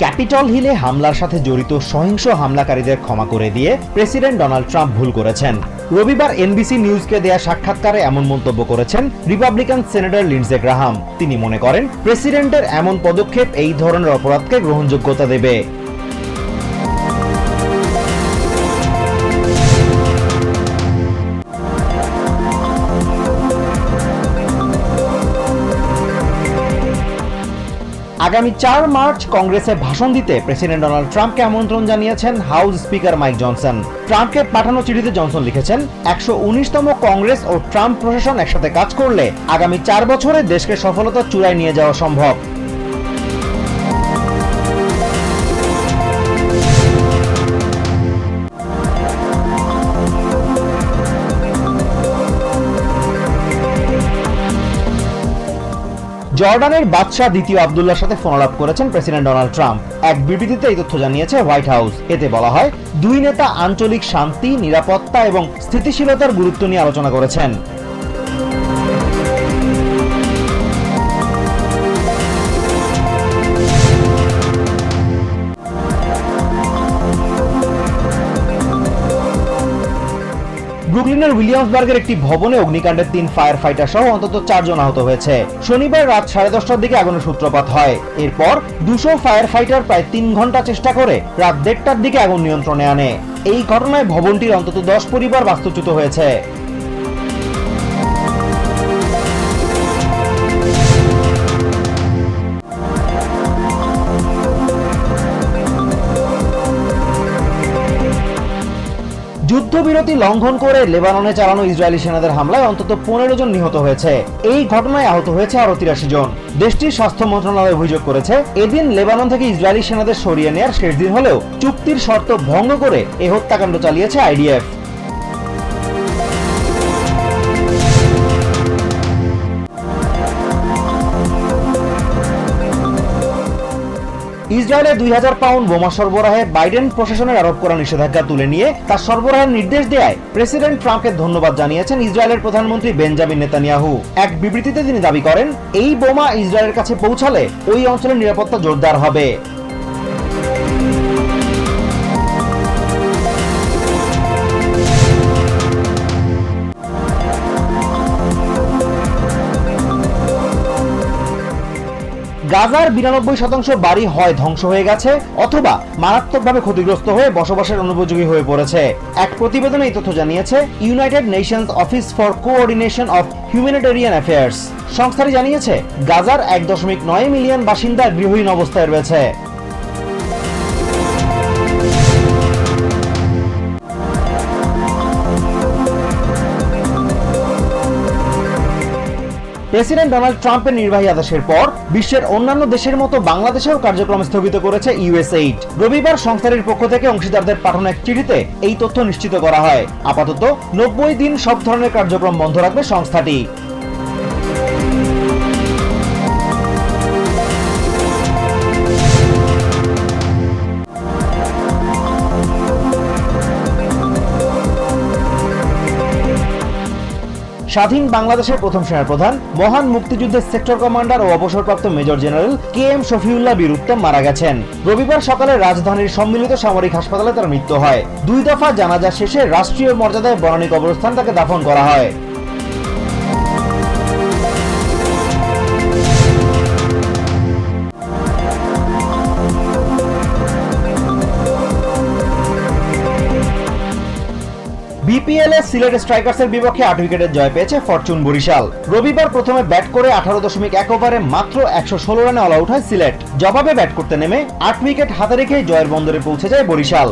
Capitol হিলে হামলার সাথে জড়িত সহিংস হামলাকারীদের ক্ষমা করে দিয়ে প্রেসিডেন্ট ডোনাল্ড ট্রাম্প ভুল করেছেন। রবিবার এনবিসি নিউজকে দেয়া সাক্ষাৎকারে এমন মন্তব্য করেছেন রিপাবলিকান সেনেটর লিন্ডসে গ্রাহাম। তিনি মনে করেন প্রেসিডেন্টের এমন পদক্ষেপ এই ধরনের অপরাধকে গ্রহণযোগ্যতা দেবে। আগামী ৪ মার্চ কংগ্রেসে ভাষণ দিতে প্রেসিডেন্ট ডোনাল্ড ট্রাম্পকে আমন্ত্রণ জানিয়েছেন হাউস স্পিকার মাইক জনসন। ট্রাম্পকে পাঠানো চিঠিতে জনসন লিখেছেন, ১১৯তম কংগ্রেস ও ট্রাম্প প্রশাসন একসাথে কাজ করলে আগামী ৪ বছরে দেশকে সফলতার চূড়ায় নিয়ে যাওয়া সম্ভব। জর্ডানের বাদশাহ দ্বিতীয় আব্দুল্লাহর সাথে ফোনালাপ করেছেন প্রেসিডেন্ট ডোনাল্ড ট্রাম্প। এক বিবৃতিতে এই তথ্য জানিয়েছে হোয়াইট হাউস। এতে বলা হয়, দুই নেতা আঞ্চলিক শান্তি, নিরাপত্তা এবং স্থিতিশীলতার গুরুত্ব নিয়ে আলোচনা করেছেন। ব্রুকলিনের উইলিয়ামসবার্গের একটি ভবনে অগ্নিকাণ্ডে ৩ ফায়ার ফাইটার সহ অন্তত ৪ জন আহত হয়েছে। শনিবার রাত 10:30টার দিকে আগুনের সূত্রপাত হয়। এরপর ২০০ ফায়ার ফাইটার প্রায় ৩ ঘন্টা চেষ্টা করে রাত ১:৩০টার দিকে আগুন নিয়ন্ত্রণে আনে। এই ঘটনায় ভবনটির অন্তত ১০ পরিবার বাস্তুচ্যুত হয়েছে। যুদ্ধবিরতি লঙ্ঘন করে লেবাননে চালানো ইসরায়েলি সেনাদের হামলায় অন্তত ১৫ জন নিহত হয়েছে। এই ঘটনায় আহত হয়েছে আরো ৮৩ জন। দেশটির স্বাস্থ্য মন্ত্রণালয় অভিযোগ করেছে, এদিন লেবানন থেকে ইসরায়েলি সেনাদের সরিয়ে নেওয়ার শেষ দিন হলেও চুক্তির শর্ত ভঙ্গ করে এই হত্যাকাণ্ড চালিয়েছে আইডিএফ। ইসরায়েলে ২০০০ পাউন্ড বোমা সরবরাহে বাইডেন প্রশাসনের আরোপ করা নিষেধাজ্ঞা তুলে নিয়ে তার সরবরাহের নির্দেশ দেয় প্রেসিডেন্ট ট্রাম্পকে ধন্যবাদ জানিয়েছেন ইসরায়েলের প্রধানমন্ত্রী বেঞ্জামিন নেতানিয়াহু। এক বিবৃতিতে তিনি দাবি করেন, এই বোমা ইসরায়েলের কাছে পৌঁছালে ওই অঞ্চলের নিরাপত্তা জোরদার হবে। গাজার ৯২% বাড়ি হয় ধ্বংস হয়ে গেছে অথবা মারাত্মকভাবে ক্ষতিগ্রস্ত হয়ে বসবাসের অনুপযোগী হয়ে পড়েছে। এক প্রতিবেদনে এই তথ্য জানিয়েছে United Nations office for coordination of humanitarian affairs. সংস্থাটি জানিয়েছে গাজার ১.৯ মিলিয়ন বাসিন্দা গৃহহীন অবস্থায় রয়েছে। প্রেসিডেন্ট ডোনাল্ড ট্রাম্পের নির্বাহী আদেশের পর বিশ্বের অন্যান্য দেশের মতো বাংলাদেশেও কার্যক্রম স্থগিত করেছে ইউএসএইড। রবিবার সংস্থাটির পক্ষ থেকে অংশীদারদের পাঠানো এক চিঠিতে এই তথ্য নিশ্চিত করা হয়। আপাতত ৯০ দিন সব ধরনের কার্যক্রম বন্ধ রাখবে সংস্থাটি। স্বাধীন বাংলাদেশের প্রথম সেনাপ্রধান, মহান মুক্তিযুদ্ধের সেক্টর কমান্ডার ও অবসরপ্রাপ্ত মেজর জেনারেল KM শফিউল্লাহ বীর উত্তম মারা গেছেন। রবিবার সকালে রাজধানীর সম্মিলিত সামরিক হাসপাতালে তার মৃত্যু হয়। ২ দফা জানাজা শেষে রাষ্ট্রীয় মর্যাদায় বনানী কবরস্থান তাকে দাফন করা হয়। বিপিএল-এ সিলেট স্ট্রাইকার্সের বিপক্ষে ৮ উইকেটের জয় পেয়েছে ফরচুন বরিশাল। রবিবার প্রথমে ব্যাট করে ১৮.১ ওভারে মাত্র ১১৬ রানে অল আউট হয় সিলেট। জবাবে ব্যাট করতে নেমে ৮ উইকেট হাতে রেখে জয়ের বন্দরে পৌঁছে যায় বরিশাল।